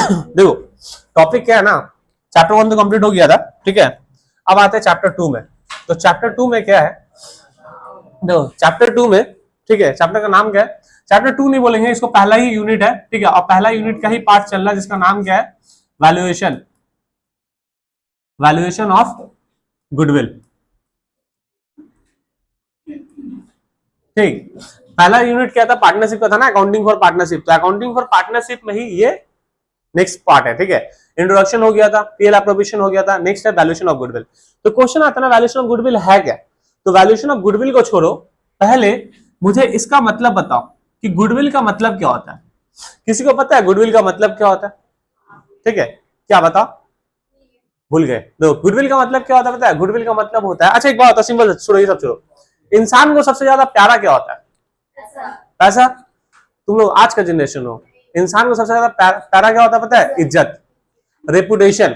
देखो टॉपिक क्या है ना, चैप्टर 1 तो कंप्लीट हो गया था, ठीक है। अब आते हैं चैप्टर 2 में। तो चैप्टर 2 में क्या है, देखो चैप्टर 2 में, ठीक है, चैप्टर का नाम क्या है, चैप्टर 2 नहीं बोलेंगे इसको, पहला ही यूनिट है, ठीक है। और पहला यूनिट का ही पार्ट चल रहा है जिसका नाम क्या है, वैल्यूएशन, वैल्यूएशन ऑफ गुडविल, ठीक। पहला यूनिट क्या था, पार्टनरशिप का था ना, अकाउंटिंग फॉर पार्टनरशिप। तो अकाउंटिंग फॉर पार्टनरशिप में ही ये नेक्स्ट पार्ट है, ठीक है। इंट्रोडक्शन हो गया था, पीएल एप्रोप्रिएशन हो गया था, नेक्स्ट है वैल्यूएशन ऑफ गुडविल। तो क्वेश्चन आता है ना, वैल्यूएशन ऑफ गुडविल है क्या। तो वैल्यूएशन ऑफ गुडविल को छोड़ो, पहले मुझे इसका मतलब बताओ कि गुडविल का मतलब क्या होता है। किसी को पता है गुडविल का मतलब क्या होता है, ठीक है, क्या बताओ, भूल गए। देखो गुडविल का मतलब क्या होता है, पता है, गुडविल का मतलब होता है, अच्छा एक बात होता है सिंपल, छोड़ो ये सब छोड़ो, इंसान को सबसे ज्यादा प्यारा क्या होता है, पैसा। तुम लोग आज का जनरेशन हो, इंसान को सबसे ज्यादा प्यारा क्या होता है पता है, इज्जत, रेपुटेशन।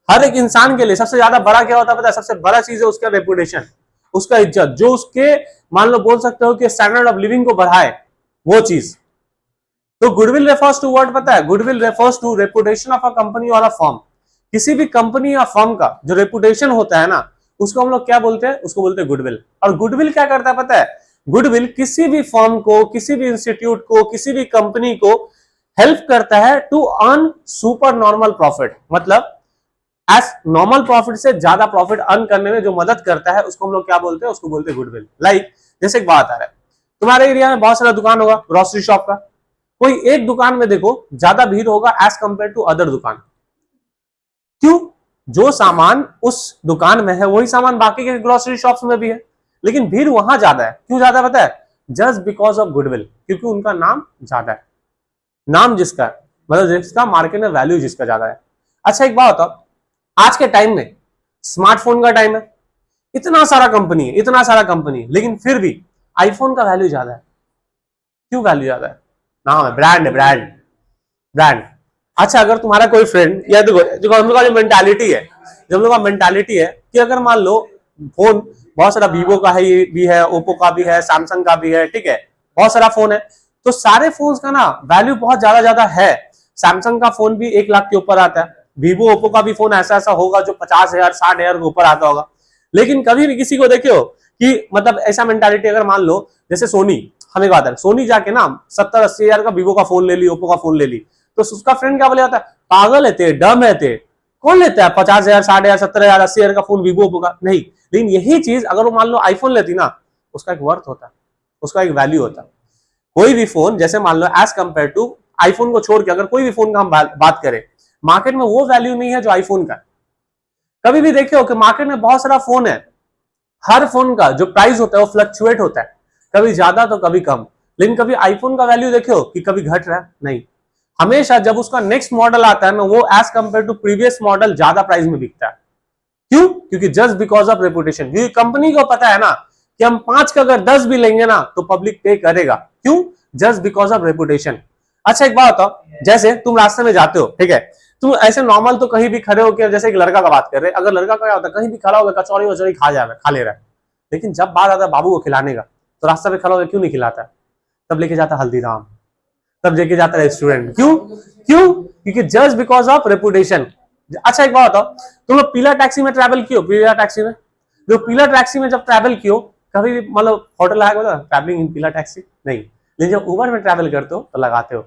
हर एक इंसान के लिए सबसे ज्यादा बड़ा क्या होता है पता है, सबसे बड़ा चीज है उसका रेपुटेशन, उसका इज्जत, जो उसके मान लो बोल सकते हो कि स्टैंडर्ड ऑफ लिविंग को बढ़ाए, वो चीज। तो गुडविल रेफर्स टू वर्ड पता है, goodwill refers to reputation of a company और अ फर्म। किसी भी कंपनी या फर्म का जो रेपुटेशन होता है ना, उसको हम लोग क्या बोलते हैं, उसको बोलते हैं गुडविल। और गुडविल क्या करता है पता है, गुडविल किसी भी फर्म को, किसी भी इंस्टीट्यूट को, किसी भी कंपनी को हेल्प करता है to earn super normal profit, मतलब एज नॉर्मल प्रॉफिट से ज्यादा प्रॉफिट अर्न करने में जो मदद करता है, उसको हम लोग क्या बोलते हैं, उसको बोलते हैं गुडविल। लाइक जैसे एक बात आ रहा है, तुम्हारे एरिया में बहुत सारा दुकान होगा ग्रोसरी शॉप का, कोई एक दुकान में देखो ज्यादा भीड़ होगा एज कंपेयर टू अदर दुकान। क्यों, जो सामान उस दुकान में है वही सामान बाकी के ग्रोसरी शॉप्स में भी है, लेकिन भीड़ वहां ज्यादा है। क्यों ज्यादा पता है, जस्ट बिकॉज ऑफ गुडविल, क्योंकि उनका नाम ज्यादा है, नाम जिसका है, मतलब जिसका मार्केट में वैल्यू जिसका ज्यादा है। अच्छा एक बात बताओ, आज के टाइम में स्मार्टफोन का टाइम है, इतना सारा कंपनी है, इतना सारा कंपनी है, लेकिन फिर भी आईफोन का वैल्यू ज्यादा है। क्यों वैल्यू ज्यादा है, नाम है, ब्रांड है, ब्रांड, ब्रांड। अच्छा अगर तुम्हारा कोई फ्रेंड, या देखो हम लोग का जो मेंटालिटी है, जब हम लोग का मेंटालिटी है कि अगर मान लो फोन बहुत सारा वीवो का है, ये भी है, ओप्पो का भी है, सैमसंग का भी है, ठीक है, बहुत सारा फोन है, तो सारे फोन का ना वैल्यू बहुत ज्यादा ज्यादा है। सैमसंग का फोन भी 1 लाख के ऊपर आता है, वीवो ओप्पो का भी फोन ऐसा ऐसा होगा जो 50,000 60,000 के ऊपर आता होगा। लेकिन कभी भी किसी को देखो कि मतलब ऐसा मेंटालिटी, अगर मान लो जैसे सोनी, हमें बात है, सोनी जाके ना 70-80,000 का वीवो का फोन ले ली, ओप्पो का फोन ले ली, तो उसका फ्रेंड क्या बोले जाता है, पागल है ते, डम है ते, कौन लेता है 50,000 60,000 70,000 80,000 का फोन वीवो ओप्पो का, नहीं। लेकिन यही चीज अगर वो मान लो आईफोन लेती ना, उसका एक वर्थ होता है, उसका एक वैल्यू होता है। कोई भी फोन जैसे मान लो एज कंपेयर टू आईफोन को छोड़ के अगर कोई भी फोन का हम बात करें, मार्केट में वो वैल्यू नहीं है जो आईफोन का। कभी भी देखे हो कि मार्केट में बहुत सारा फोन है, हर फोन का जो प्राइस होता है वो फ्लक्चुएट होता है, कभी ज्यादा तो कभी कम। लेकिन कभी आईफोन का वैल्यू देखे हो कि कभी घट रहा है, नहीं। हमेशा जब उसका नेक्स्ट मॉडल आता है ना, वो as compare to previous model ज्यादा प्राइस में बिकता है। क्यों, क्योंकि जस्ट बिकॉज ऑफ रेपुटेशन। क्योंकि कंपनी को पता है ना कि हम 5 का अगर 10 भी लेंगे ना तो पब्लिक पे करेगा। क्यों, जस्ट बिकॉज ऑफ रेपुटेशन। अच्छा एक बात बताओ, जैसे तुम रास्ते में जाते हो, ठीक है, तुम ऐसे नॉर्मल तो कहीं भी खड़े होकर, जैसे एक लड़का का बात कर रहे, अगर लड़का का क्या होता है, कहीं भी खड़ा होगा कचौड़ी वचौड़ी खा जा रहा है, खा ले रहा है, लेकिन जब बात आता है बाबू को खिलाने का, तो रास्ते पे खड़ा होकर क्यों नहीं खिलाता, तब लेके जाता हल्दीराम, तब लेके जाता रेस्टोरेंट। क्यों, क्यों, क्योंकि जस्ट बिकॉज ऑफ रेपुटेशन। अच्छा एक बात बताओ, तुम लोग पीला टैक्सी में ट्रैवल कियो, पीला टैक्सी में, जो पीला टैक्सी में जब ट्रैवल कियो, कभी भी मतलब होटल आएगा बोला ट्रैवलिंग इन पीला टैक्सी, नहीं। लेकिन जब उबर में ट्रैवल करते हो तो लगाते हो।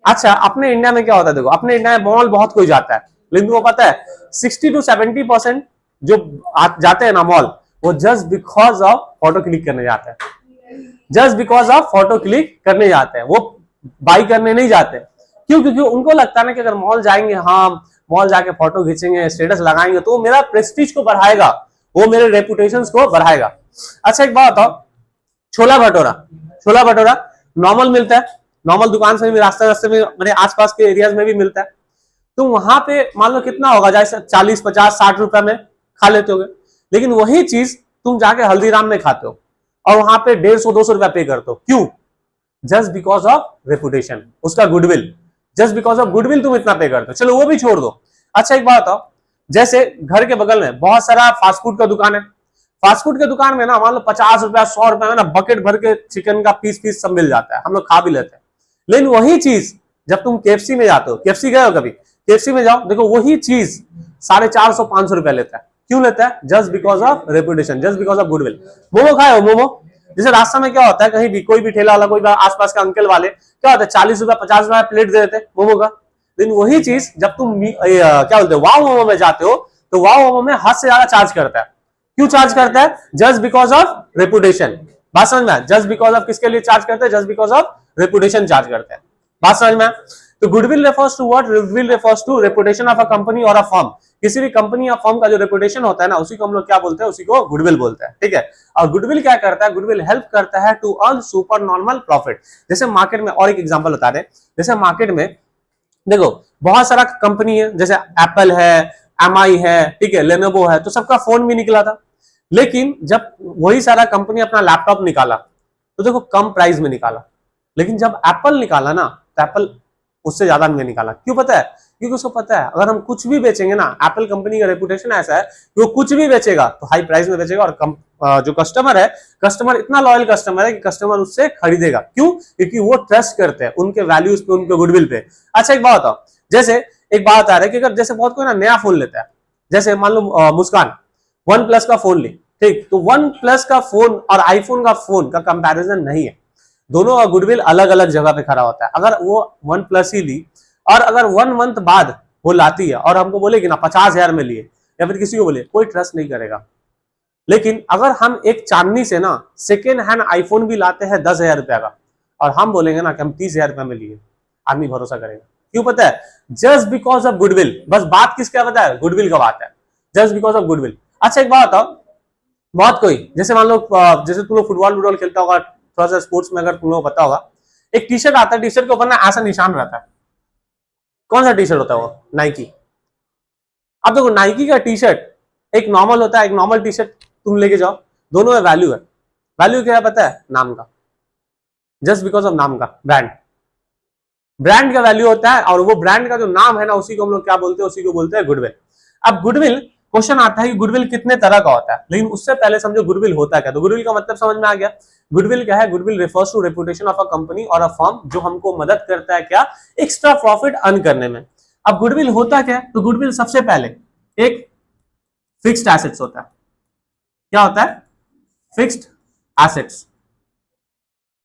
अच्छा अपने इंडिया में क्या होता है, देखो अपने इंडिया में मॉल बहुत कोई जाता है, लेकिन वो पता है 60 to 70% जो जाते हैं ना मॉल, वो just because of photo click करने जाते हैं, just because of photo click करने जाते हैं, वो बाई करने नहीं जाते। क्यों, क्योंकि उनको लगता है ना कि अगर मॉल जाएंगे, हाँ मॉल जाके फोटो खींचेंगे, स्टेटस लगाएंगे, तो मेरा प्रेस्टीज को बढ़ाएगा, वो मेरे रेपुटेशन को बढ़ाएगा। अच्छा एक बात बताओ, छोला भटूरा, छोला भटूरा नॉर्मल मिलता है, नॉर्मल दुकान से भी, रास्ते रास्ते में मेरे आसपास के एरियाज में भी मिलता है, तो वहां पे मान लो कितना होगा, जैसे 40 50 60 रुपए में खा लेते हो। लेकिन वही चीज तुम जाके हल्दीराम में खाते हो और वहां पे 150-200 रुपया पे करते हो। क्यों, जस्ट बिकॉज ऑफ रेपुटेशन, उसका goodwill, just because of goodwill तुम इतना पे करते हो। चलो वो भी छोड़ दो। अच्छा एक बात बताओ, जैसे घर के बगल में बहुत सारा फास्ट फूड का दुकान है, फास्ट फूड के दुकान में ना मान लो 50 रुपया 100 रुपया में ना बकेट भर के चिकन का पीस सब मिल जाता है, हम लोग खा भी लेते हैं। लेकिन वही चीज जब तुम केएफसी में जाते हो, केएफसी गए हो कभी, केएफसी में जाओ, देखो वही चीज 450-500 रुपया लेता है। क्यों लेता है? Just because of reputation, just because of goodwill. Momo खाए हो? मोमो जैसे रास्ता में क्या होता है, कहीं भी कोई भी ठेला वाला, कोई आसपास के अंकल वाले क्या होता है, 40 रुपया 50 रुपया प्लेट दे देते मोमो का। लेकिन वही चीज जब तुम क्या बोलते हो, वाव मोमो में जाते हो, तो वाव मोमो में हद से ज्यादा चार्ज करता है। क्यों चार्ज करता है? Just because of reputation. बात समझ में? जस्ट बिकॉज ऑफ किसके लिए चार्ज करते हैं? Just because of reputation charge करते हैं। बात समझ में? तो goodwill refers to what? Goodwill refers to reputation of a company और अ फर्म। किसी भी कंपनी या फर्म का जो रेपुटेशन होता है ना, उसी को हम लोग क्या बोलते हैं? उसी को गुडविल बोलते हैं, ठीक है। और गुडविल क्या करता है? गुडविल हेल्प करता है to earn super normal profit. जैसे मार्केट में, और एक एग्जांपल बता दें, जैसे मार्केट में देखो बहुत सारा कंपनी है, जैसे एप्पल है, एमआई है, ठीक है, लेनोवो है, तो सबका फोन भी निकला था। लेकिन जब वही सारा कंपनी अपना लैपटॉप निकाला तो देखो कम प्राइस में निकाला, लेकिन जब एप्पल निकाला ना तो एप्पल उससे ज्यादा में निकाला। क्यों पता है? क्योंकि उसको पता है अगर हम कुछ भी बेचेंगे ना, एप्पल कंपनी का रेपुटेशन ऐसा है कि वो कुछ भी बेचेगा तो हाई प्राइस में बेचेगा, और जो कस्टमर है, कस्टमर इतना लॉयल कस्टमर है कि कस्टमर उससे खरीदेगा। क्यों? क्योंकि वो ट्रस्ट करते हैं उनके वैल्यूज पे, उनके गुडविल पे। अच्छा एक बात बताओ, जैसे एक बात आ रहा है कि अगर जैसे बहुत कोई ना नया फोन लेता है, जैसे मान लो मुस्कान वन प्लस का फोन ली, ठीक, तो वन प्लस का फोन और आईफोन का फोन का कंपैरिजन नहीं है, दोनों का गुडविल अलग अलग जगह पे खड़ा होता है। अगर वो वन प्लस ही ली और अगर 1 मंथ बाद वो लाती है और हमको बोलेगी ना 50,000 में लिए, या फिर किसी को बोले, कोई ट्रस्ट नहीं करेगा। लेकिन अगर हम एक चांदनी से ना सेकेंड हैंड आईफोन भी लाते हैं 10,000 रुपया का, और हम बोलेंगे ना कि हम 30,000 रुपया में लिए, आदमी भरोसा करेगा। क्यों पता है? Just because of goodwill. बस बात किसका पता है? गुडविल का बात है, जस्ट बिकॉज ऑफ गुडविल। अच्छा एक बात बताओ, बहुत कोई जैसे मान लो जैसे तुम लोग फुटबॉल खेलता होगा, थोड़ा सा स्पोर्ट्स में अगर तुम लोग पता होगा, एक टी शर्ट आता है, टी शर्ट के ऊपर ना ऐसा निशान रहता है। कौन सा टी शर्ट होता है वो? नाइकी। अब देखो नाइकी का टी शर्ट एक नॉर्मल होता है, एक नॉर्मल टी शर्ट तुम लेके जाओ, दोनों में वैल्यू है। वैल्यू क्या है पता है? नाम का, जस्ट बिकॉज ऑफ नाम का, ब्रांड, ब्रांड का वैल्यू होता है। और वो ब्रांड का जो नाम है ना, उसी को हम लोग क्या बोलते हैं? उसी को बोलते हैं गुडविल। अब गुडविल क्वेश्चन आता है कि गुडविल कितने तरह का होता है, लेकिन उससे पहले समझो गुडविल होता क्या। तो गुडविल का मतलब समझ में आ गया। गुडविल क्या है? Goodwill refers to reputation of a company और अ फर्म, जो हमको मदद करता है क्या? एक्स्ट्रा प्रॉफिट अर्न करने में। अब गुडविल होता क्या है? तो गुडविल सबसे पहले एक फिक्स्ड एसेट्स होता है। क्या होता है? Fixed assets.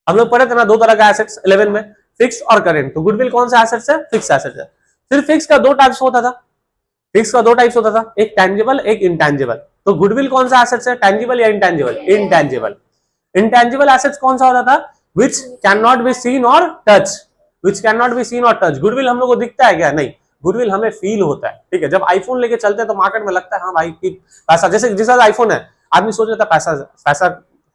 हम लोग पढ़े थे ना दो तरह का एसेट्स 11 में, फिक्स और करेंट। तो गुडविल कौन सा एसेट्स है? फिक्स एसेट्स है। फिर फिक्स का दो टाइप्स होता था, फिक्स का दो टाइप्स होता था, एक टैंजिबल एक इंटैंजिबल। तो गुडविल कौन सा एसेट्स है? टैंजिबल या इंटैंजिबल? इंटैंजिबल। इंटैंजिबल एसेट्स कौन सा होता था? Which can not be seen or touch, which can not be seen or touch. Goodwill हम लोग को दिखता है क्या? नहीं, गुडविल हमें फील होता है, ठीक है। जब आईफोन लेके चलते हैं तो मार्केट में लगता है हाँ भाई कि पैसा, जैसे जिस आईफोन है आदमी सोच लेता है पैसा पैसा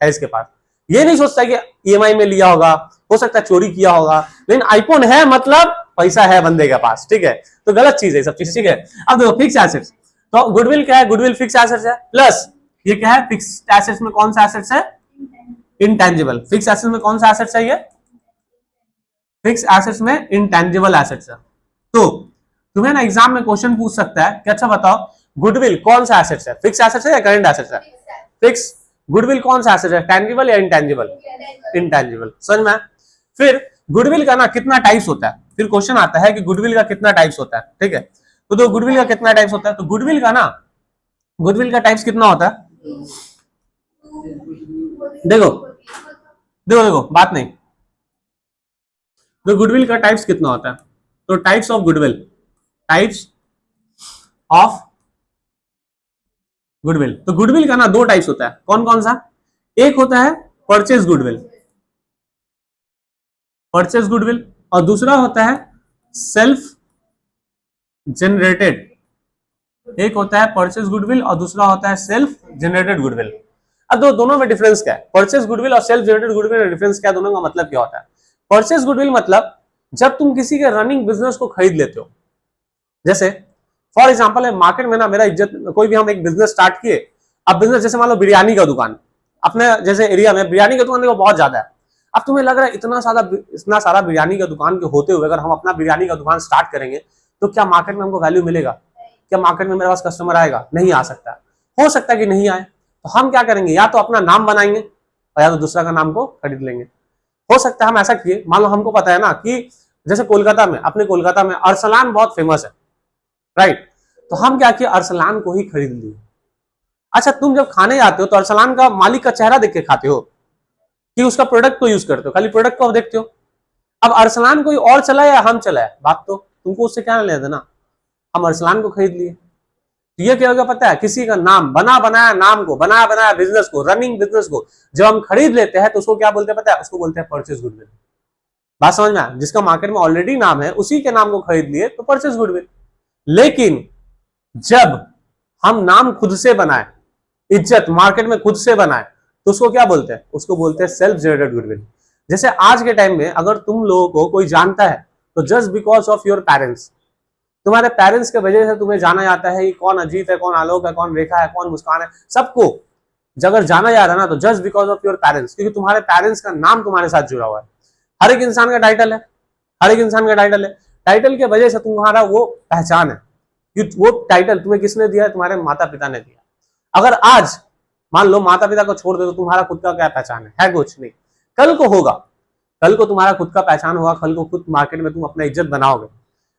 है इसके पास, ये नहीं सोचता कि ईएमआई में लिया होगा, हो सकता है चोरी किया होगा, लेकिन आईफोन है मतलब पैसा है बंदे के पास, ठीक है। तो गलत चीज है सब चीज, ठीक है। अब देखो फिक्स एसेट्स, तो गुडविल क्या है? गुडविल फिक्स एसेट्स है, प्लस ये क्या है? फिक्स एसेट्स में कौन सा एसेट्स है? इंटेंजिबल। फिक्स एसेट्स में कौन सा एसेट्स है? ये फिक्स एसेट्स में इंटेंजिबल एसेट्स है। तो तुम्हें ना एग्जाम में क्वेश्चन पूछ सकता है कि अच्छा बताओ गुडविल कौन सा एसेट्स है? फिक्स एसेट्स है या करंट एसेट्स है? फिक्स। गुडविल कौन सा एसेट है? टैंजिबल या इंटेंजिबल? इंटेंजिबल। समझ में? फिर गुडविल का ना कितना टाइप्स होता है? फिर क्वेश्चन आता है कि गुडविल का कितना टाइप्स होता है, ठीक है। तो गुडविल का कितना टाइप्स होता है? तो गुडविल का ना, गुडविल का टाइप्स कितना होता है? देखो देखो देखो बात नहीं, तो गुडविल का टाइप्स कितना होता है? तो types of goodwill, types of goodwill, तो गुडविल का ना दो टाइप्स होता है। कौन कौन सा? एक होता है परचेज गुडविल, परचेज गुडविल, और दूसरा होता है सेल्फ जनरेटेड। एक होता है परचेज गुडविल और दूसरा होता है सेल्फ जनरेटेड गुडविल। अब दोनों में डिफरेंस क्या है? परचेज गुडविल और सेल्फ जनरेटेड गुडविल में डिफरेंस क्या है? दोनों का मतलब क्या होता है? परचेज गुडविल मतलब जब तुम किसी के रनिंग बिजनेस को खरीद लेते हो, जैसे फॉर एग्जांपल है मार्केट में ना मेरा इज्जत, कोई भी हम एक बिजनेस स्टार्ट किए, अब बिजनेस जैसे मान लो बिरयानी का दुकान, अपने जैसे एरिया में बिरयानी का दुकान देखो बहुत ज्यादा है। अब तुम्हें लग रहा है इतना सारा बिरयानी का दुकान के होते हुए अगर हम अपना बिरयानी का दुकान स्टार्ट करेंगे तो क्या मार्केट में हमको वैल्यू मिलेगा? क्या मार्केट में मेरे पास कस्टमर आएगा? नहीं आ सकता, हो सकता है कि नहीं आए। तो हम क्या करेंगे? या तो अपना नाम बनाएंगे और या तो दूसरा का नाम को खरीद लेंगे। हो सकता है हम ऐसा किए, मान लो हमको पता है ना कि जैसे कोलकाता में, अपने कोलकाता में अरसलान बहुत फेमस है, राइट? तो हम क्या किए, अरसलान को ही खरीद लिए। अच्छा, तुम जब खाने जाते हो तो अरसलान का मालिक का चेहरा देख के खाते हो कि उसका प्रोडक्ट को यूज करते हो? खाली प्रोडक्ट को देखते हो। अब अरसलान कोई और चलाए या हम चलाए, बात तो तुमको उससे क्या लेना देना। हम अरसलान को खरीद लिए, तो ये क्या होगा पता है, किसी का नाम बना बनाया, नाम को बनाया बनाया बिजनेस को, रनिंग बिजनेस को जब हम खरीद लेते हैं तो उसको क्या बोलते हैं पता है, उसको बोलते हैं परचेज गुडविल। बात समझ में आया? जिसका मार्केट में ऑलरेडी नाम है उसी के नाम को खरीद लिए तो परचेज गुडविल। लेकिन जब हम नाम खुद से बनाए, इज्जत मार्केट में खुद से बनाए, तो उसको क्या बोलते हैं, उसको बोलते हैं सेल्फ जनरेटेड गुडविल। जैसे आज के टाइम में अगर तुम लोगों को कोई जानता है तो just because of your parents, तुम्हारे पेरेंट्स के वजह से तुम्हें जाना जाता है कि कौन अजीत है, कौन आलोक है, कौन रेखा है, कौन मुस्कान है, सबको अगर जाना जा रहा है ना तो just because of your parents, क्योंकि तुम्हारे पेरेंट्स का नाम तुम्हारे साथ जुड़ा हुआ है। हर एक इंसान का टाइटल है, हर एक इंसान का टाइटल है, टाइटल की वजह से तुम्हारा वो पहचान है। वो टाइटल तुम्हें किसने दिया? तुम्हारे माता पिता ने दिया। अगर आज मान लो माता पिता को छोड़ दे तो तुम्हारा खुद का क्या पहचान है कुछ नहीं। कल को होगा, कल को तुम्हारा खुद का पहचान होगा, कल को खुद मार्केट में तुम अपना इज्जत बनाओगे।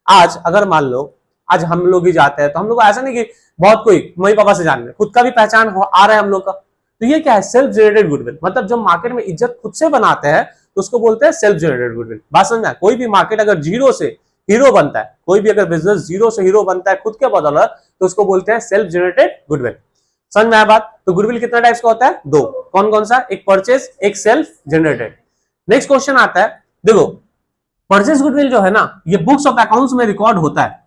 आज अगर मान लो आज हम लोग ही जाते हैं तो हम लोग ऐसा नहीं कि बहुत कोई मम्मी पापा से जान रहे, खुद का भी पहचान आ रहा है हम लोग का, तो ये क्या है, सेल्फ जनरेटेड गुडविल। मतलब जब मार्केट में इज्जत खुद से बनाते हैं तो उसको बोलते हैं सेल्फ जनरेटेड गुडविल। बात समझना, कोई भी मार्केट अगर जीरो से हीरो बनता है, कोई भी अगर बिजनेस जीरो से हीरो बनता है खुद के बदौलत, तो उसको बोलते हैं सेल्फ जनरेटेड गुडविल। समझ में आया बात? तो गुडविल कितना टाइप्स का होता है? दो। कौन कौन सा? एक परचेज, एक सेल्फ जनरेटेड। नेक्स्ट क्वेश्चन आता है, देखो परचेज गुडविल जो है ना, ये बुक्स ऑफ अकाउंट्स में रिकॉर्ड होता है।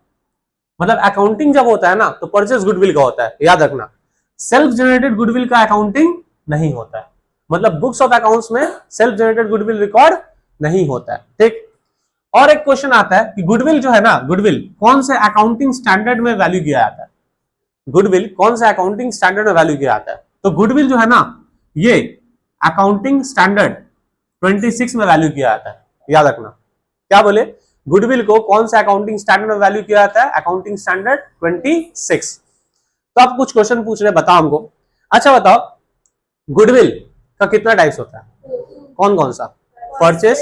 मतलब अकाउंटिंग जब होता है ना तो परचेज गुडविल का होता है, याद रखना। सेल्फ जनरेटेड गुडविल का अकाउंटिंग नहीं होता है, मतलब बुक्स ऑफ अकाउंट्स में सेल्फ जनरेटेड गुडविल रिकॉर्ड नहीं होता है, ठीक। और एक क्वेश्चन आता है कि गुडविल जो है ना, गुडविल कौन से अकाउंटिंग स्टैंडर्ड में वैल्यू किया जाता है? गुडविल कौन से अकाउंटिंग स्टैंडर्ड में वैल्यू किया जाता है? तो गुडविल जो है ना, ये अकाउंटिंग स्टैंडर्ड 26 में वैल्यू किया जाता है, याद रखना। क्या बोले? गुडविल को कौन सा अकाउंटिंग स्टैंडर्ड में वैल्यू किया जाता है? Accounting standard 26। तो आप कुछ क्वेश्चन पूछ रहे, बताओ हमको। अच्छा बताओ, गुडविल का कितना टाइप्स होता है? कौन कौन सा? Purchase,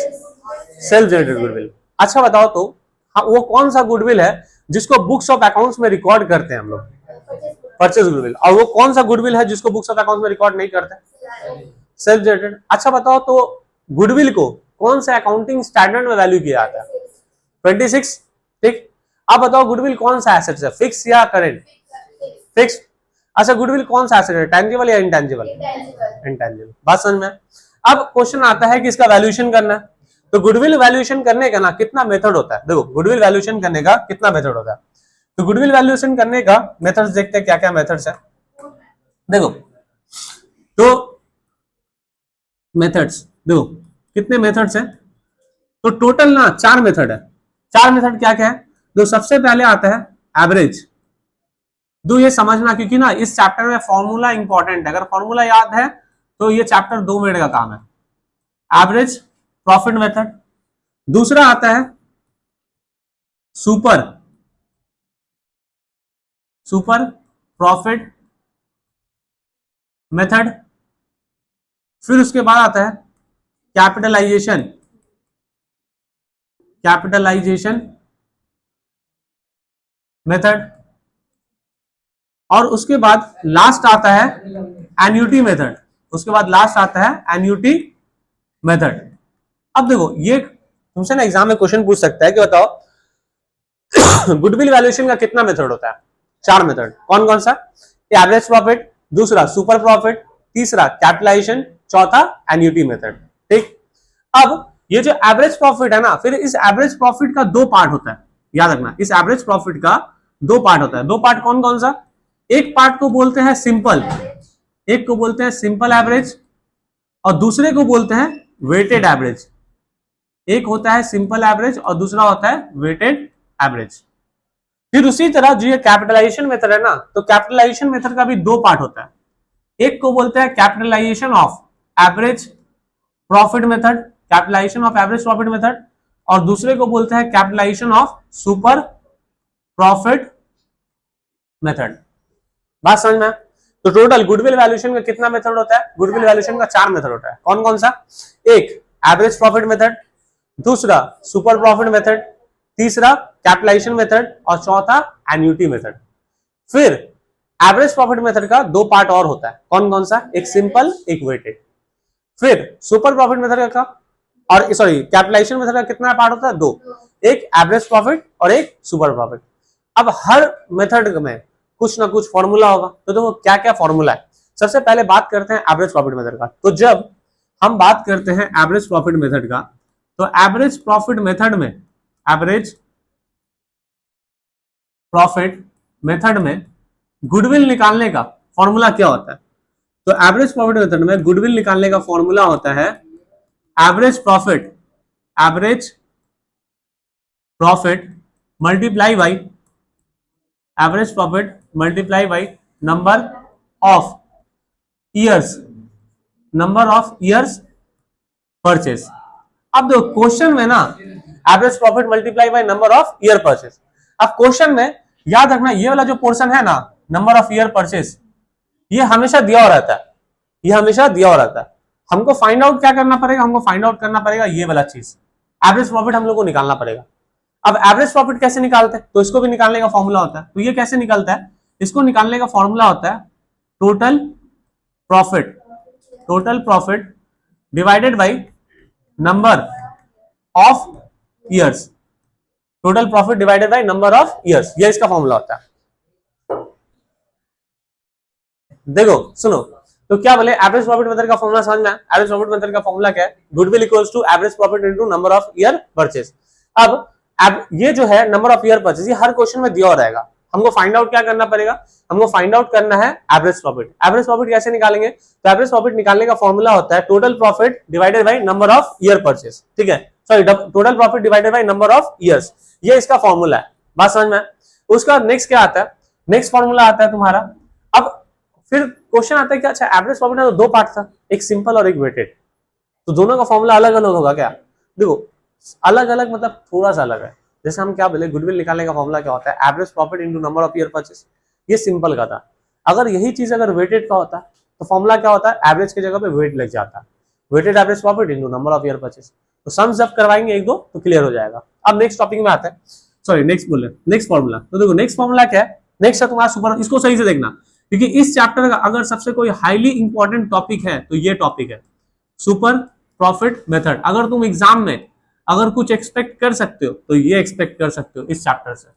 self generated goodwill. अच्छा बताओ तो वो कौन सा गुडविल है जिसको बुक्स ऑफ अकाउंट्स में रिकॉर्ड करते हैं हम लोग? Purchase goodwill. और वो कौन सा गुडविल है जिसको बुक्स ऑफ अकाउंट्स में रिकॉर्ड नहीं करते? Self generated. अच्छा बताओ तो गुडविल को कौन से अकाउंटिंग स्टैंडर्ड में वैल्यू किया जाता है? 26, ठीक। अब बताओ गुडविल कौन सा एसेट है, फिक्स या करेंट? फिक्स। अच्छा गुडविल कौन सा एसेट है, टेंजिबल या इंटेंजिबल? इंटेंजिबल। बात समझ में? अब क्वेश्चन आता है कि इसका वैल्यूएशन करना है, तो गुडविल वैल्यूएशन करने का ना कितना मेथड होता है? देखो गुडविल वैल्यूएशन करने का कितना मेथड होता है, तो गुडविल वैल्यूएशन करने का मेथड्स देखते हैं क्या क्या मेथड्स है। देखो तो मेथड्स देखो कितने मेथड्स हैं, तो टोटल ना 4 मेथड है। 4 मेथड क्या क्या है? जो सबसे पहले आता है एवरेज। दो ये समझना क्योंकि ना इस चैप्टर में फॉर्मूला इंपॉर्टेंट है, अगर फॉर्मूला याद है तो ये चैप्टर 2 मिनट का काम है। Average profit method. दूसरा आता है सुपर प्रॉफिट मेथड। फिर उसके बाद आता है कैपिटलाइजेशन मेथड। और उसके बाद लास्ट आता है एन्युटी मेथड। उसके बाद लास्ट आता है एन्युटी मेथड। अब देखो ये तुमसे ना एग्जाम में क्वेश्चन पूछ सकता है कि बताओ गुडविल वैल्यूएशन का कितना मेथड होता है? 4 मेथड। कौन कौन सा? एवरेज प्रॉफिट, दूसरा सुपर प्रॉफिट, तीसरा कैपिटलाइजेशन, चौथा एन्युटी मेथड, ठीक। अब ये जो एवरेज प्रॉफिट है ना, फिर इस एवरेज प्रॉफिट का 2 पार्ट होता है, याद रखना। इस एवरेज प्रॉफिट का 2 पार्ट होता है। 2 पार्ट कौन कौन सा? एक पार्ट को बोलते हैं सिंपल, एक को बोलते हैं सिंपल एवरेज, और दूसरे को बोलते हैं वेटेड एवरेज। एक होता है सिंपल एवरेज और दूसरा होता है वेटेड एवरेज। फिर उसी तरह जो ये कैपिटलाइजेशन मेथड है ना, तो कैपिटलाइजेशन मेथड का भी 2 पार्ट होता है। एक को बोलते हैं capitalisation of average profit method, capitalisation of average profit method, और दूसरे को बोलते हैं capitalisation of super profit method. बात समझ में? तो टोटल गुडविल वैल्यूएशन का कितना मेथड होता है? गुडविल वैल्यूएशन का 4 मेथड होता है। कौन कौन सा? एक एवरेज प्रॉफिट मेथड, दूसरा सुपर प्रॉफिट मेथड, तीसरा कैपिटलाइजेशन मेथड और चौथा एन्युटी मेथड। फिर एवरेज प्रॉफिट मेथड का दो पार्ट और होता है, कौन कौन सा, एक सिंपल एक वेटेड। फिर सुपर प्रॉफिट मेथड का और सॉरी कैपिटलाइजेशन मेथड का कितना पार्ट होता है, दो, एक एवरेज प्रॉफिट और एक सुपर प्रॉफिट। अब हर मेथड में कुछ ना कुछ फॉर्मूला होगा, तो देखो क्या क्या फॉर्मूला है। सबसे पहले बात करते हैं एवरेज प्रॉफिट मेथड का। तो जब हम बात करते हैं एवरेज प्रॉफिट मेथड का, तो एवरेज प्रॉफिट मेथड में, एवरेज प्रॉफिट मेथड में गुडविल निकालने का फॉर्मूला क्या होता है। तो एवरेज प्रॉफिट मेथड में गुडविल निकालने का फॉर्मूला होता है average profit multiply by average profit multiply by number of years purchase. अब देखो क्वेश्चन में ना average profit multiply by number of year purchase. अब क्वेश्चन में याद रखना ये वाला जो पोर्शन है ना, नंबर ऑफ ईयर परचेस, ये हमेशा दिया हो रहता है, ये हमेशा दिया हो रहता है। हमको फाइंड आउट क्या करना पड़ेगा, हमको फाइंड आउट करना पड़ेगा ये वाला चीज, एवरेज प्रॉफिट हम लोग को निकालना पड़ेगा। अब एवरेज प्रॉफिट कैसे निकालते हैं, तो इसको भी निकालने का फॉर्मूला होता है। तो ये कैसे निकलता है, इसको निकालने का फॉर्मूला होता है total profit divided by number of years, total profit divided by number of years, ये इसका फॉर्मूला होता है। देखो सुनो, तो क्या बोले एवरेज प्रॉफिट मेथड का फॉर्मूला समझ में आया। एवरेज प्रॉफिट मेथड का फॉर्मूला क्या है, goodwill equals to average profit into number of year purchase. अब ये जो है नंबर ऑफ ईयर परचेस, ये हर क्वेश्चन में दिया रहेगा। हमको फाइंड आउट क्या करना पड़ेगा, हमको फाइंड आउट करना है एवरेज प्रॉफिट। एवरेज प्रॉफिट कैसे निकालेंगे, तो एवरेज प्रॉफिट निकालने का फॉर्मूला होता है total profit divided by number of year purchase, ठीक है, sorry total profit divided by number of years, ये इसका फॉर्मूला है। बात समझ में। उसका नेक्स्ट क्या आता है, नेक्स्ट फॉर्मूला आता है तुम्हारा। अब फिर क्वेश्चन आता है कि अच्छा एवरेज प्रॉफिट में तो दो पार्ट था, एक सिंपल और एक वेटेड, तो दोनों का फॉर्मूला अलग अलग होगा क्या। देखो अलग अलग मतलब थोड़ा सा अलग है। जैसे हम क्या बोले, गुडविल निकालने का फॉर्मूला क्या होता है, average profit into number of year purchase, ये सिंपल का था। अगर यही चीज अगर वेटेड का होता तो फॉर्मूला क्या होता है, एवरेज की जगह पे वेट लग जाता, weighted average profit into number of year purchase. तो सम्स जब करवाएंगे एक दो तो क्लियर हो जाएगा। अब नेक्स्ट टॉपिक में आता है, सॉरी नेक्स्ट बोले नेक्स्ट फॉर्मूला। तो देखो नेक्स्ट फॉर्मूला क्या है, नेक्स्ट है तुम्हारा सुपर, इसको सही से देखना क्योंकि इस चैप्टर का अगर सबसे कोई हाईली इंपॉर्टेंट टॉपिक है तो ये टॉपिक है सुपर प्रॉफिट मेथड। अगर तुम एग्जाम में अगर कुछ एक्सपेक्ट कर सकते हो तो ये एक्सपेक्ट कर सकते हो इस चैप्टर से।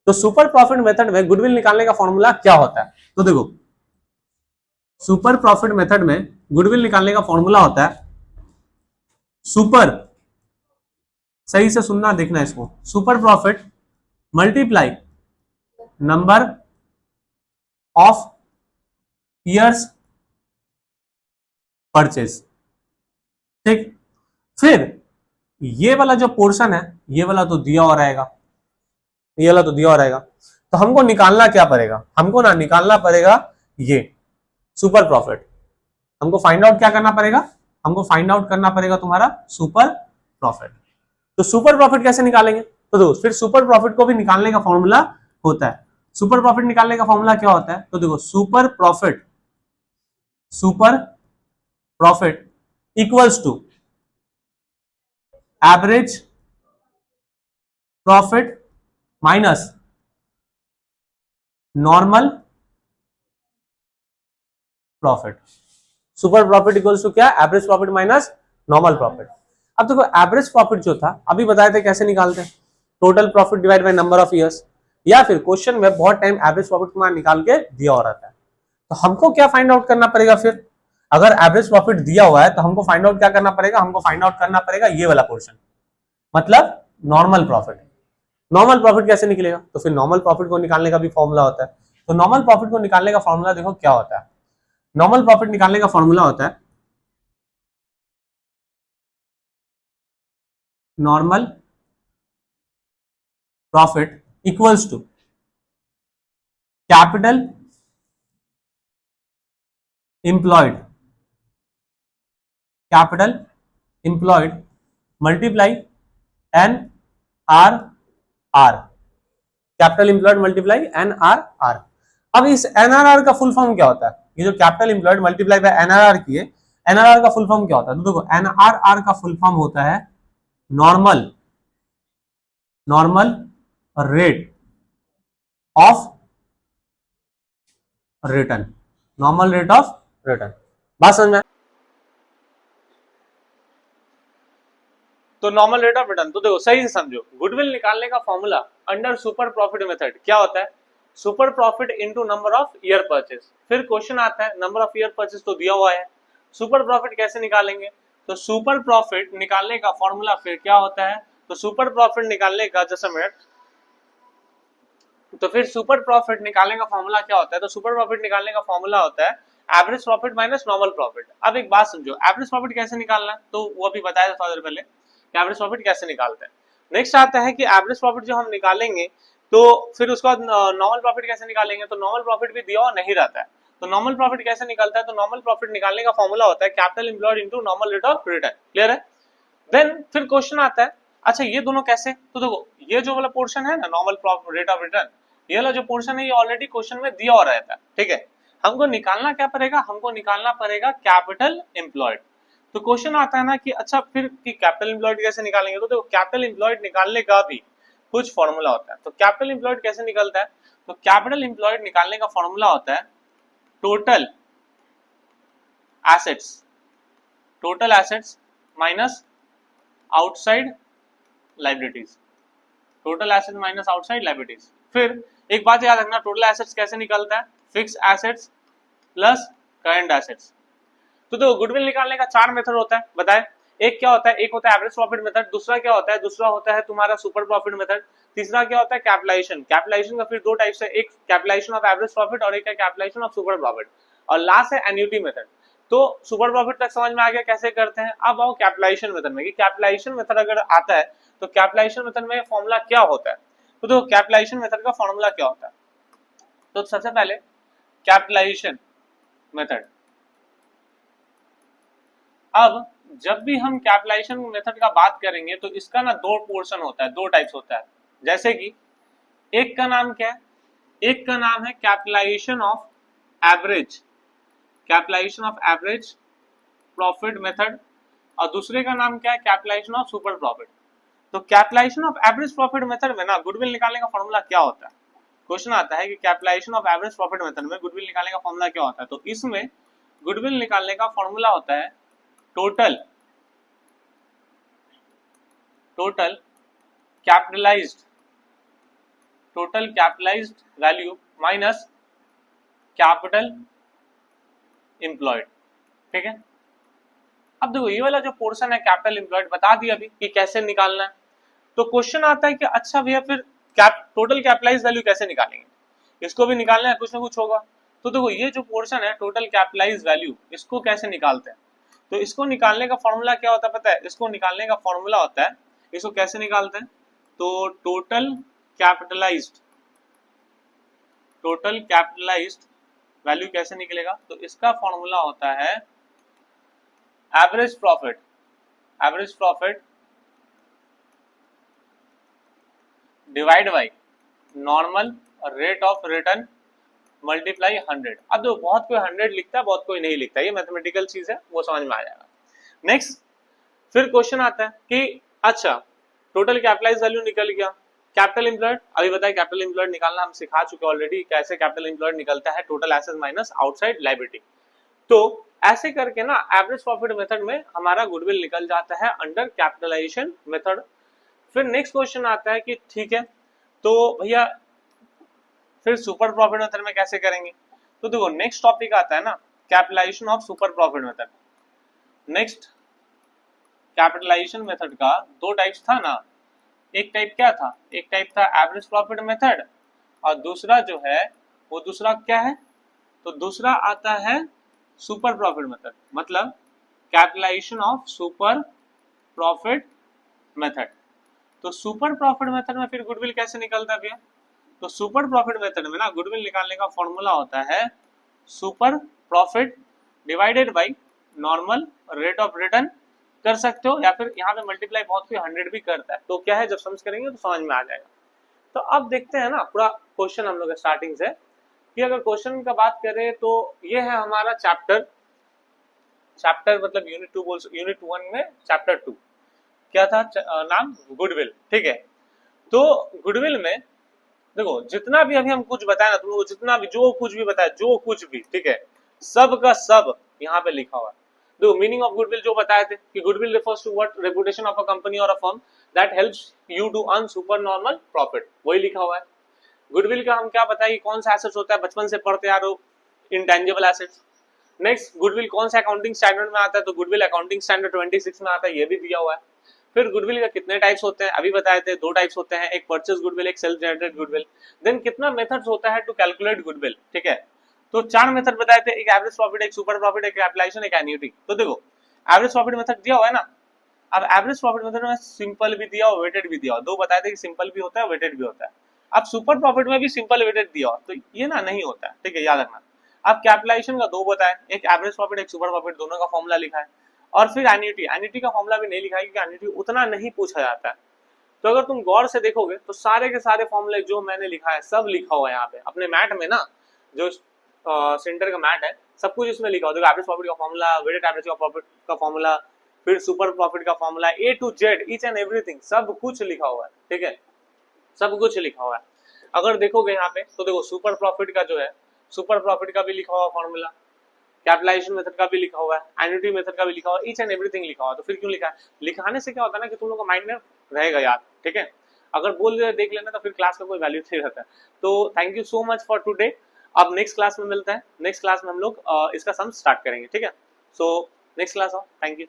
तो सुपर प्रॉफिट मेथड में गुडविल निकालने का फॉर्मूला क्या होता है, तो देखो सुपर प्रॉफिट मेथड में गुडविल निकालने का फॉर्मूला होता है सुपर, सही से सुनना देखना इसको, super profit multiply number of years purchase, ठीक। फिर ये वाला जो पोर्शन है ये वाला तो दिया हो रहेगा, ये वाला तो दिया हो रहेगा, तो हमको निकालना क्या पड़ेगा, हमको ना निकालना पड़ेगा ये सुपर प्रॉफिट। हमको फाइंड आउट क्या करना पड़ेगा, हमको फाइंड आउट करना पड़ेगा तुम्हारा सुपर प्रॉफिट। तो सुपर प्रॉफिट कैसे निकालेंगे, तो दोस्त फिर सुपर प्रॉफिट को भी निकालने का फॉर्मूला होता है। सुपर प्रॉफिट निकालने का फॉर्मूला क्या होता है, तो देखो super profit equals to average profit minus normal profit. Super profit equals to क्या, average profit minus normal profit. अब देखो एवरेज प्रॉफिट जो था अभी बताए थे कैसे निकालते हैं, total profit divide by number of years, या फिर क्वेश्चन में बहुत टाइम एवरेज प्रॉफिट तुम्हारा निकाल के दिया हो रहता है। तो हमको क्या फाइंड आउट करना पड़ेगा, फिर अगर एवरेज प्रॉफिट दिया हुआ है तो हमको फाइंड आउट क्या करना पड़ेगा, हमको फाइंड आउट करना पड़ेगा ये वाला पोर्शन, मतलब नॉर्मल प्रॉफिट। नॉर्मल प्रॉफिट कैसे निकलेगा, तो फिर नॉर्मल प्रॉफिट को निकालने का भी फॉर्मूला होता है। तो नॉर्मल प्रॉफिट को निकालने का फॉर्मूला देखो क्या होता है, नॉर्मल प्रॉफिट निकालने का फॉर्मूला होता है normal profit equals to capital employed multiply N R R, capital employed multiply N R R. अब इस एनआरआर का फुल फॉर्म क्या होता है, ये जो capital employed multiply by NRR की है, एनआरआर का फुल फॉर्म क्या होता है, तो देखो एनआरआर का फुल फॉर्म होता है normal rate of return, normal rate of return. बात समझ में? तो नॉर्मल रेट ऑफ रिटर्न, तो देखो सही से समझो, गुडविल निकालने का formula under super profit method क्या होता है? Super profit into number of year purchase. फिर क्वेश्चन आता है नंबर ऑफ ईयर परचेस तो दिया हुआ है, सुपर प्रॉफिट कैसे निकालेंगे? तो सुपर प्रॉफिट निकालने का फॉर्मूला फिर क्या होता है? तो सुपर प्रॉफिट निकालने का, जस्ट अ मिनट, तो फिर सुपर प्रॉफिट निकालने का फॉर्मूला क्या होता है? तो सुपर प्रॉफिट निकालने का फॉर्मूला होता है average profit minus normal profit. अब एक बात समझो, एवरेज प्रॉफिट कैसे निकालना है तो वो अभी बताया था थोड़ा देर पहले, एवरेज प्रॉफिट कैसे निकालते हैं। नेक्स्ट आता है कि एवरेज प्रॉफिट जो हम निकालेंगे तो फिर उसके बाद नॉर्मल प्रॉफिट कैसे निकालेंगे? तो नॉर्मल प्रॉफिट भी दिया हुआ नहीं रहता है, तो नॉर्मल प्रॉफिट कैसे निकलता है? तो नॉर्मल प्रॉफिट निकालने का फॉर्मूला होता है capital employed into normal rate of return. Clear है? देन फिर क्वेश्चन आता है, अच्छा ये दोनों कैसे? तो देखो ये जो वाला पोर्शन है ना नॉर्मल रेट ऑफ रिटर्न, ये वाला जो पोर्शन है ये ऑलरेडी क्वेश्चन में दिया हो रहता है, ठीक है। हमको निकालना क्या पड़ेगा? हमको निकालना पड़ेगा कैपिटल एम्प्लॉयड। तो क्वेश्चन आता है ना कि अच्छा फिर कि कैपिटल एम्प्लॉयड कैसे निकालेंगे? तो देखो कैपिटल एम्प्लॉयड निकालने का भी कुछ फॉर्मूला होता है। तो कैपिटल एम्प्लॉयड कैसे निकलता है? तो कैपिटल एम्प्लॉयड निकालने का फॉर्मूला होता है total assets, total assets minus outside liabilities, total assets minus outside liabilities. फिर एक बात याद रखना, टोटल एसेट्स कैसे निकलता है? Fix assets plus current assets. तो देखो गुडविल निकालने का चार मेथड होता है, बताए। एक क्या होता है? एक होता है एवरेज प्रॉफिट मेथड, दूसरा क्या होता है? दूसरा होता है तुम्हारा सुपर प्रॉफिट मेथड, तीसरा क्या होता है? कैपिटलाइजेशन। कैपिटलाइजेशन का फिर दो टाइप्स है, एक कैपिटलाइजेशन ऑफ एवरेज प्रॉफिट और एक है कैपिटलाइजेशन ऑफ सुपर प्रॉफिट, और लास्ट है एन्युटी मेथड। तो सुपर प्रॉफिट तक समझ में आ गया कैसे करते हैं। अब आओ कैपिटलाइजेशन मेथड में, कि कैपिटलाइजेशन मेथड अगर आता है तो कैपिटलाइजेशन मेथड में फॉर्मूला क्या होता है? तो देखो कैपिटलाइजेशन मेथड का फॉर्मूला क्या होता है? तो सबसे पहले कैपिटलाइजेशन मेथड, अब जब भी हम कैपिटलाइजेशन मेथड का बात करेंगे तो इसका ना दो पोर्शन होता है, दो टाइप्स होता है। जैसे कि एक का नाम क्या है? एक का नाम है capitalization of average, capitalization of average profit method, और दूसरे का नाम क्या है? Capitalization of super profit. तो capitalization of average profit method में ना गुडविल निकालने का फॉर्मूला क्या होता है? क्वेश्चन आता है कि capitalization of average profit method में गुडविल निकालने का फॉर्मूला क्या होता है? तो इसमें गुडविल निकालने का फॉर्मूला होता है total capitalised, total capitalised value minus capital employed, ठीक है। अब देखो ये वाला जो पोर्शन है कैपिटल एम्प्लॉयड बता दिया अभी कि कैसे निकालना है। तो क्वेश्चन आता है कि अच्छा भैया फिर टोटल कैपिटलाइज्ड वैल्यू कैसे निकालेंगे? इसको भी निकालना है, कुछ ना कुछ होगा। तो देखो ये जो पोर्शन है टोटल कैपिटलाइज्ड वैल्यू, इसको कैसे निकालते हैं? तो इसको निकालने का फॉर्मूला क्या होता है पता है? इसको निकालने का फॉर्मूला होता है, इसको कैसे निकालते हैं? तो टोटल कैपिटलाइज्ड वैल्यू कैसे निकलेगा? तो इसका फॉर्मूला होता है average profit divide by normal rate of return multiply 100। अब देखो बहुत कोई 100 लिखता है, बहुत कोई नहीं लिखता, ये मैथमेटिकल चीज है, वो समझ में आ जाएगा। नेक्स्ट फिर क्वेश्चन आता है कि अच्छा टोटल कैपिटलाइज वैल्यू निकल गया, कैपिटल एम्प्लॉयड अभी बताया, कैपिटल एम्प्लॉयड निकालना हम सिखा चुके ऑलरेडी, कैसे कैपिटल एम्प्लॉयड निकलता है, total assets minus outside liability. तो ऐसे करके ना एवरेज प्रॉफिट मेथड में हमारा गुडविल निकल जाता है अंडर कैपिटलाइजेशन मेथड। फिर नेक्स्ट क्वेश्चन आता है कि ठीक है तो भैया फिर सुपर प्रॉफिट मेथड में कैसे करेंगे? तो देखो नेक्स्ट टॉपिक आता है ना capitalization of super profit method. Next capitalization method का दो टाइप्स था ना, एक टाइप क्या था? एक टाइप था एवरेज प्रॉफिट मेथड, और दूसरा जो है वो दूसरा क्या है? तो दूसरा आता है सुपर प्रॉफिट मेथड, मतलब capitalization of super profit method. तो सुपर प्रॉफिट मेथड में फिर गुडविल कैसे निकलता है भैया? तो सुपर प्रॉफिट मेथड में ना गुडविल निकालने का फॉर्मूला होता है super profit divided by normal rate of return, कर सकते हो, या फिर यहाँ पे मल्टीप्लाई बहुत कोई 100 भी करता है। तो क्या है, जब समझ करेंगे तो समझ में आ जाएगा। तो अब देखते हैं ना पूरा क्वेश्चन हम लोग स्टार्टिंग से, कि अगर क्वेश्चन का बात करें तो ये है हमारा चैप्टर मतलब यूनिट 1 में चैप्टर 2 क्या था नाम, गुडविल, ठीक है। तो गुडविल में देखो जितना भी अभी हम कुछ बताया ना तुम लोग, जितना भी जो कुछ भी बताया, जो कुछ भी, ठीक है, सब का सब यहाँ पे लिखा हुआ है। देखो मीनिंग ऑफ गुडविल जो बताए थे कि goodwill refers to what, reputation of a company और a firm that helps you to earn super normal profit, वही लिखा हुआ है। गुडविल का हम क्या बताया कि कौन सा एसेट्स होता है, बचपन से पढ़ते आ रहे हो, इंटेंजिबल एसेट्स। नेक्स्ट गुडविल कौन सा अकाउंटिंग स्टैंडर्ड में आता है, तो गुडविल अकाउंटिंग स्टैंडर्ड 26 में आता है, ये भी दिया हुआ है। फिर गुडविल का कितने टाइप्स होते हैं, अभी बताए थे, 2 टाइप्स होते हैं, एक परचेज गुडविल, एक सेल्फ जनरेटेड गुडविल। देन कितना मेथड्स होता है टू कैलकुलेट गुडविल, ठीक है। तो 4 मेथड बताए थे, एक एवरेज प्रॉफिट, एक सुपर प्रॉफिट, एक कैपिटलाइजेशन, एक एन्युटी। तो देखो एवरेज प्रॉफिट मेथड दिया हुआ है ना, अब एवरेज प्रॉफिट मेथड में सिंपल भी दिया और वेटेड भी दिया, 2 बताए थे कि सिंपल भी होता है, वेटेड भी होता है। अब सुपर प्रॉफिट में भी सिंपल वेटेड दिया, तो ये ना नहीं होता है, ठीक है, याद रखना। अब कैपिटलाइजेशन का 2 बताए, एक एवरेज प्रॉफिट, एक सुपर प्रॉफिट, दोनों का फॉर्मूला लिखा है। और फिर एन्युटी, एन्युटी का फॉर्मूला भी नहीं लिखा है क्योंकि एन्युटी उतना नहीं पूछा जाता है। तो अगर तुम गौर से देखोगे तो सारे के सारे फॉर्मूले जो मैंने लिखा है सब लिखा हुआ है यहाँ पे अपने मैट में ना, जो सेंटर का मैट है, सब कुछ इसमें लिखा हुआ है। एवरेज प्रॉफिट का फॉर्मूला, वेटेड एवरेज का प्रॉफिट का फॉर्मूला, फिर सुपर प्रॉफिट का formula, A to Z each and everything सब कुछ लिखा हुआ है, ठीक है, सब कुछ लिखा हुआ है। अगर देखोगे यहाँ पे तो देखो सुपर प्रॉफिट का जो है, सुपर प्रॉफिट का भी लिखा हुआ फॉर्मूला, कैपिटलाइजेशन मेथड का भी लिखा हुआ है, एन्युटी मेथड का भी लिखा हुआ है, ईच एंड एवरीथिंग लिखा हुआ है। तो फिर क्यों लिखा है, लिखाने से क्या होता है ना कि तुम लोग का माइंड में रहेगा याद, ठीक है। अगर बोल दे देख लेना तो फिर क्लास का कोई वैल्यू नहीं रहता है। तो thank you so much for today. अब नेक्स्ट क्लास में मिलते हैं, नेक्स्ट क्लास में हम लोग इसका सम स्टार्ट करेंगे, ठीक है। सो नेक्स्ट क्लास आओ, थैंक यू।